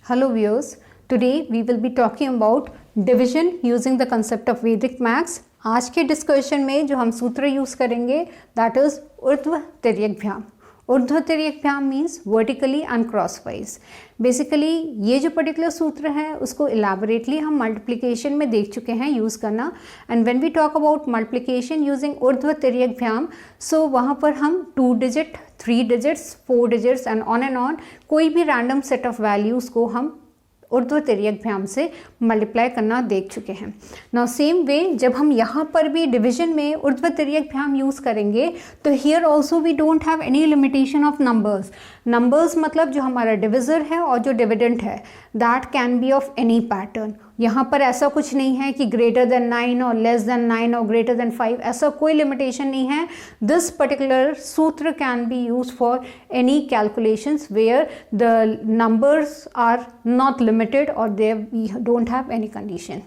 Hello viewers, today we will be talking about division using the concept of Vedic maths. आज के discussion में जो हम सूत्र यूज़ करेंगे दैट इज़ ऊर्ध्व तिर्यकभ्याम. ऊर्ध्व तिर्यकभ्याम means vertically and crosswise. Basically ये जो पर्टिकुलर सूत्र है उसको इलेबोरेटली हम मल्टीप्लिकेशन में देख चुके हैं यूज़ करना. And when we talk about multiplication using ऊर्ध्व तिर्यकभ्याम, सो वहाँ पर हम 2 digit, 3 digits, 4 digits and on कोई भी रैंडम सेट ऑफ वैल्यूज़ को हम ऊर्ध्व तिर्यकभ्याम से मल्टीप्लाई करना देख चुके हैं. नाउ सेम वे जब हम यहाँ पर भी डिवीजन में ऊर्ध्व तिर्यकभ्याम यूज़ करेंगे तो here also we don't have any limitation of numbers. Numbers मतलब जो हमारा डिविज़र है और जो डिविडेंट है that can be of any pattern. यहाँ पर ऐसा कुछ नहीं है कि ग्रेटर देन 9 और लेस देन 9 और ग्रेटर देन 5, ऐसा कोई लिमिटेशन नहीं है. दिस पर्टिकुलर सूत्र can be use for any calculations where the numbers are not limited और they don't have any condition.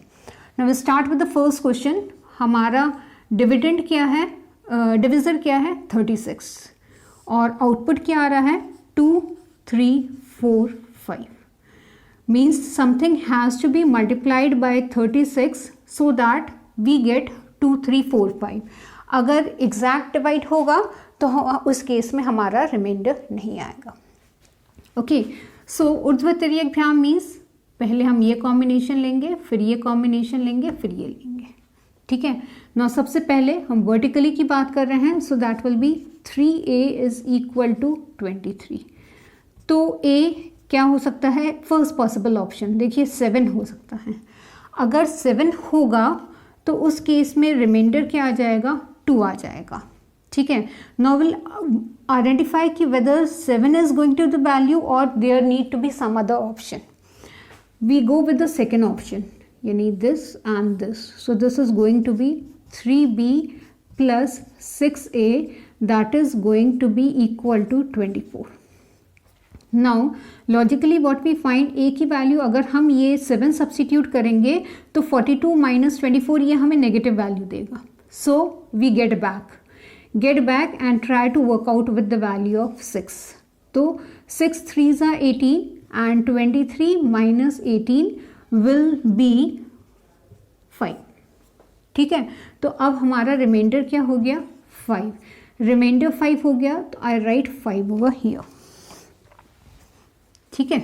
Now we start with the first question. हमारा dividend क्या है, डिविज़र क्या है 36 और आउटपुट क्या आ रहा है 2, 3, 4, 5. Means something has to be multiplied by 36 so that we get 2, 3, 4, 5. अगर एग्जैक्ट डिवाइड होगा तो उस केस में हमारा रिमाइंडर नहीं आएगा. ओके, सो ऊर्ध्व तिर्यकभ्याम मीन्स पहले हम ये कॉम्बिनेशन लेंगे, फिर ये कॉम्बिनेशन लेंगे, फिर ये लेंगे. ठीक है. ना सबसे पहले हम वर्टिकली की बात कर रहे हैं, so that will be 3a is equal to 23. तो a क्या हो सकता है, फर्स्ट पॉसिबल ऑप्शन देखिए 7 हो सकता है. अगर 7 होगा तो उस केस में रिमाइंडर क्या आ जाएगा 2 आ जाएगा. ठीक है. नाउ विल आइडेंटिफाई कि whether 7 is going to the value और there need to be some other option. We go with the second option, यानी this and this. So this is going to be 3b plus 6a that is going to be equal to 24. Now logically what we find, a की value अगर हम ये 7 substitute करेंगे तो 42 minus 24 ये हमें negative value देगा. So we get back and try to work out with the value of 6. तो 6 3s are 18 and 23 minus 18 will be 5. ठीक है. तो अब हमारा रिमाइंडर क्या हो गया 5. रिमाइंडर 5 हो गया तो आई राइट 5 ओवर हियर. ठीक है.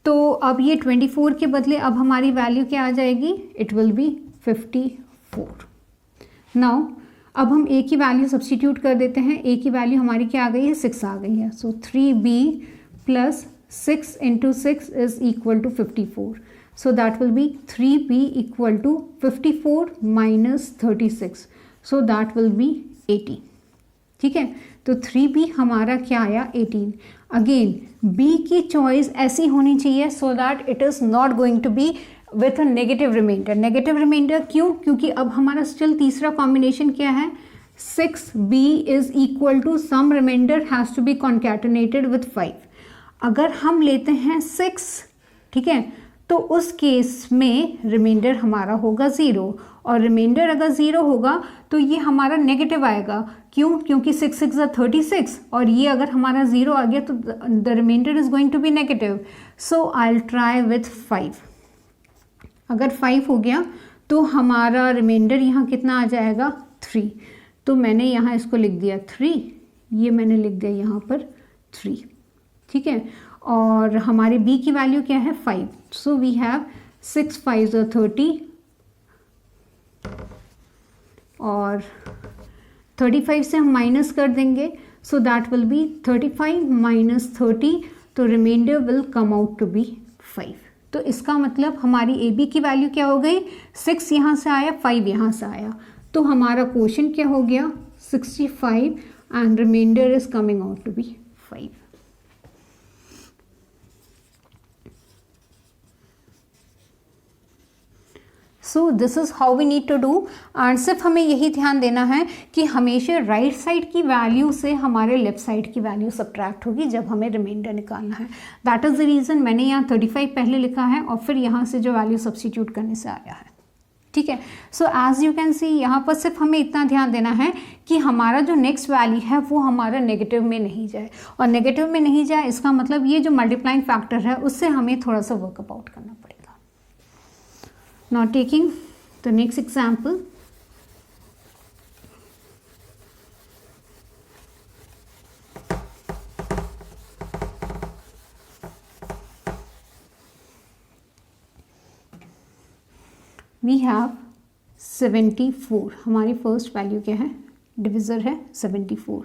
तो अब ये 24 के बदले अब हमारी वैल्यू क्या आ जाएगी, इट विल बी 54. नाउ अब हम a की वैल्यू सब्सटीट्यूट कर देते हैं. a की वैल्यू हमारी क्या आ गई है 6 आ गई है. So 3b plus 6 into 6 is equal to 54. So that will be 3b equal to 54 minus 36. So that will be 18. ठीक है. तो 3b हमारा क्या आया 18. अगेन b की चॉइस ऐसी होनी चाहिए so that it is not going to be with a negative remainder. Negative remainder क्यों, क्योंकि अब हमारा स्टिल तीसरा कॉम्बिनेशन क्या है 6b is equal to some remainder has to be concatenated with 5. अगर हम लेते हैं 6, ठीक है, तो उस केस में रिमाइंडर हमारा होगा 0 और रिमाइंडर अगर 0 होगा तो ये हमारा नेगेटिव आएगा. क्यों, क्योंकि 6 6 36 और ये अगर हमारा 0 आ गया तो the remainder is going to be negative. So I will try with 5. अगर 5 हो गया तो हमारा रिमाइंडर यहाँ कितना आ जाएगा 3. तो मैंने यहाँ इसको लिख दिया 3, ये मैंने लिख दिया यहाँ पर 3. ठीक है. और हमारे b की वैल्यू क्या है 5. सो वी हैव 6 5s are 30 और 35 से हम माइनस कर देंगे. So that will be 35 minus 30. तो remainder will come out to be 5. तो इसका मतलब हमारी ए बी की वैल्यू क्या हो गई 6 यहाँ से आया, 5 यहाँ से आया. तो हमारा क्वोशंट क्या हो गया 65 and remainder is coming out to be 5. So this is how we need to do. And सिर्फ हमें यही ध्यान देना है कि हमेशा राइट साइड की वैल्यू से हमारे लेफ्ट साइड की वैल्यू सब्ट्रैक्ट होगी जब हमें रिमाइंडर निकालना है. दैट इज़ द रीज़न मैंने यहाँ 35 पहले लिखा है और फिर यहाँ से जो वैल्यू सब्स्टिट्यूट करने से आया है. ठीक है। So as you can see यहाँ पर सिर्फ हमें इतना ध्यान देना है कि हमारा जो नेक्स्ट वैल्यू है वो हमारा नेगेटिव में नहीं जाए, और नेगेटिव में नहीं जाए इसका मतलब ये जो मल्टीप्लाइंग फैक्टर है उससे हमें थोड़ा सा वर्कअप आउट करना पड़ेगा। Now taking the next example, we have 74, हमारी फर्स्ट वैल्यू क्या है, डिविज़र है 74।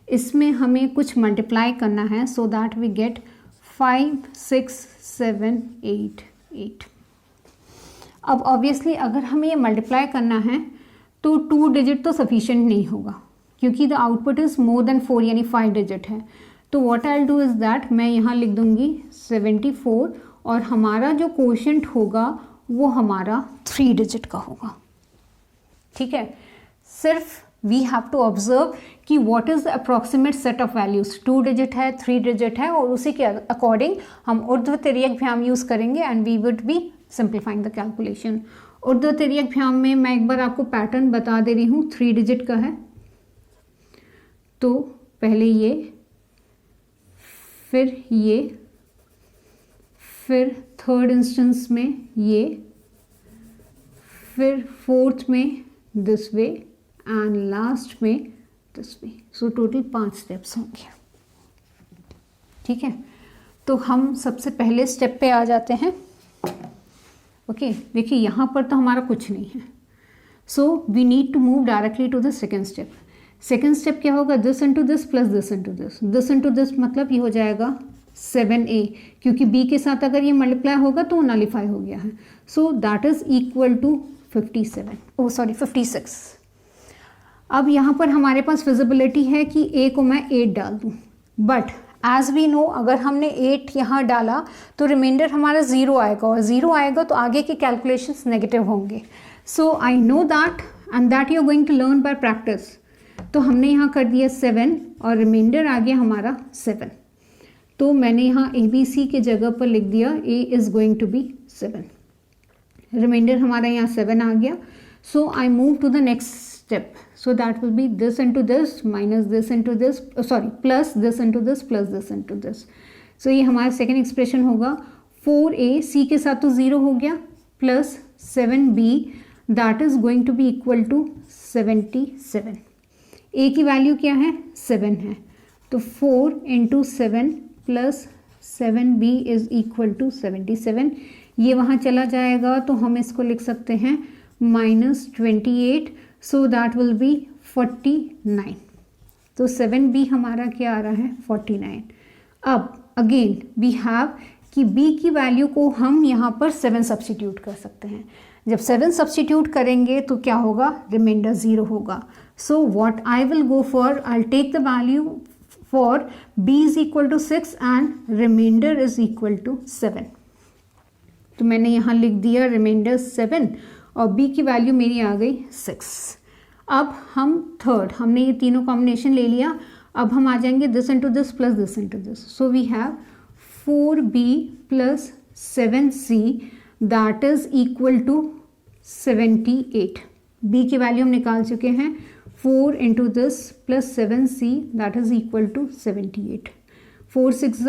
इसमें हमें कुछ मल्टीप्लाई करना है सो दैट वी गेट 5 6 7 8 8। अब ऑब्वियसली अगर हमें ये मल्टीप्लाई करना है तो 2 डिजिट तो सफिशिएंट नहीं होगा, क्योंकि the output is more than 4 यानी 5 डिजिट है। तो what I will do is that मैं यहाँ लिख दूँगी 74 और हमारा जो कोशेंट होगा वो हमारा 3 डिजिट का होगा। ठीक है, सिर्फ वी हैव टू ऑब्जर्व कि what is the approximate set of values, 2 digit है 3 डिजिट है, और उसी के अकॉर्डिंग हम ऊर्ध्वतिर्यक भ्याम यूज़ करेंगे and we would be simplifying the calculation. ऊर्ध्वतिर्यक भ्याम में मैं एक बार आपको पैटर्न बता दे रही हूँ, 3 डिजिट का है तो पहले ये, फिर थर्ड इंस्टेंस में ये, फिर फोर्थ में दिस वे एंड लास्ट में this way. So total 5 steps होंगे। ठीक है, तो हम सबसे पहले स्टेप पे आ जाते हैं। ओके, देखिए यहाँ पर तो हमारा कुछ नहीं है, so we need to move directly to the second step. Second step क्या होगा, this into this plus this into this, this into this मतलब ये हो जाएगा 7a, क्योंकि b के साथ अगर ये मल्टीप्लाई होगा तो नलीफाई हो गया है। So that is equal to 56। अब यहाँ पर हमारे पास फिजिबिलिटी है कि a को मैं 8 डाल दूँ, बट एज वी नो अगर हमने 8 यहाँ डाला तो रिमाइंडर हमारा 0 आएगा, और 0 आएगा तो आगे के कैलकुलेशंस नेगेटिव होंगे। So I know that and that you are going to learn by practice. तो हमने यहाँ कर दिया 7 और रिमाइंडर आ गया हमारा 7। तो मैंने यहाँ ABC के जगह पर लिख दिया A is going to be 7। Remainder हमारा यहाँ 7 आ गया। So I move to the next step, so that will be this into this minus this into this, sorry plus this into this plus this into this. So ये हमारा second expression होगा 4A, C के साथ तो 0 हो गया, plus 7B that is going to be equal to 77। A की वैल्यू क्या है, 7 है, तो 4 into 7 plus 7b is equal to 77। ये वहाँ चला जाएगा तो हम इसको लिख सकते हैं -28, सो दैट विल बी 49। तो 7b हमारा क्या आ रहा है, 49। अब अगेन वी हैव कि b की वैल्यू को हम यहाँ पर 7 सब्स्टिट्यूट कर सकते हैं। जब 7 सब्स्टिट्यूट करेंगे तो क्या होगा, रिमाइंडर 0 होगा। So what I will go for, I will take the value for b is equal to 6 and remainder is equal to 7। तो मैंने यहाँ लिख दिया रिमाइंडर 7 और b की वैल्यू मेरी आ गई 6। अब हम थर्ड, हमने ये तीनों कॉम्बिनेशन ले लिया, अब हम आ जाएंगे this into this plus this into this. So we have 4b plus 7c that is equal to 78। b की वैल्यू हम निकाल चुके हैं, 4 into this plus 7c that is equal to 78. 4 6 is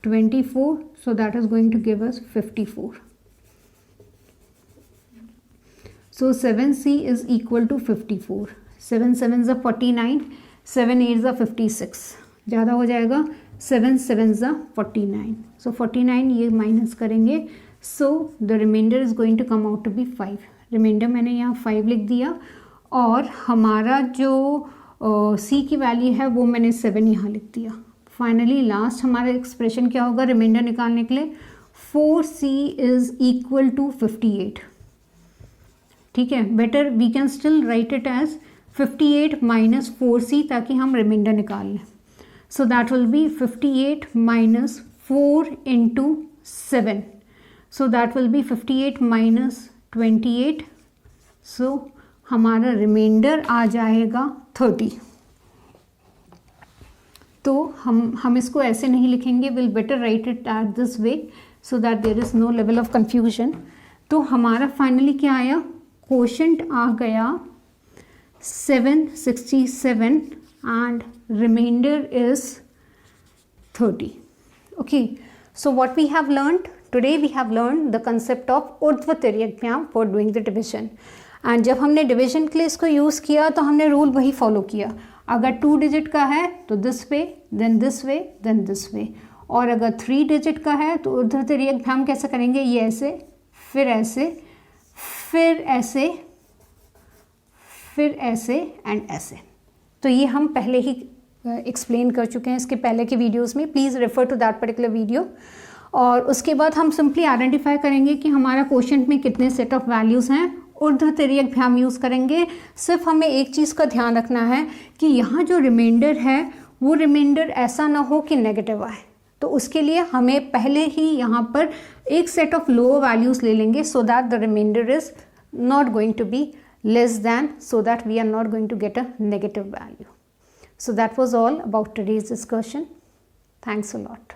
24, so that is going to give us 54. So 7c is equal to 54. 7 7 is 49, 7 8 is 56. ज़्यादा हो जाएगा, 7 7 is 49. So 49 ये माइनस करेंगे, so the remainder is going to come out to be 5. Reminder मैंने यहाँ 5 लिख दिया, और हमारा जो C की वैल्यू है वो मैंने 7 यहाँ लिख दिया। फाइनली लास्ट हमारा एक्सप्रेशन क्या होगा रिमाइंडर निकालने के लिए, 4C इज़ इक्वल टू 58। ठीक है, better we can still write it as 58 minus 4C ताकि हम रिमाइंडर निकाल लें। So that will be 58 minus 4 into 7, so that will be 58 minus 28। So हमारा रिमाइंडर आ जाएगा 30। तो हम इसको ऐसे नहीं लिखेंगे, will better write it at this way so that there is no level of confusion. तो हमारा फाइनली क्या आया, क्वोशंट आ गया 767 and remainder is 30. Okay, so what we have learned today, we have learned the concept of ऊर्ध्व तिर्यक for doing the division. And जब हमने division के लिए इसको यूज़ किया तो हमने रूल वही फॉलो किया. अगर 2 डिजिट का है तो this way, then this way, then this way. और अगर 3 डिजिट का है तो ऊर्ध्व तिर्यक हम कैसे करेंगे, ये ऐसे, फिर ऐसे, फिर ऐसे, फिर ऐसे एंड ऐसे. तो ये हम पहले ही एक्सप्लेन कर चुके हैं इसके पहले के वीडियोस में. Please refer to that particular video. और उसके बाद हम सिंपली आइडेंटिफाई करेंगे कि हमारा क्वोशंट में कितने सेट ऑफ वैल्यूज़ हैं. ऊर्ध्व तिर्यक हम यूज़ करेंगे. सिर्फ हमें एक चीज़ का ध्यान रखना है कि यहाँ जो रिमाइंडर है वो रिमाइंडर ऐसा ना हो कि नेगेटिव आए. तो उसके लिए हमें पहले ही यहाँ पर एक सेट ऑफ लो वैल्यूज़ ले लेंगे so that the remainder is not going to be less than, so that we are not going to get a negative value. So that was all about today's discussion. Thanks a lot.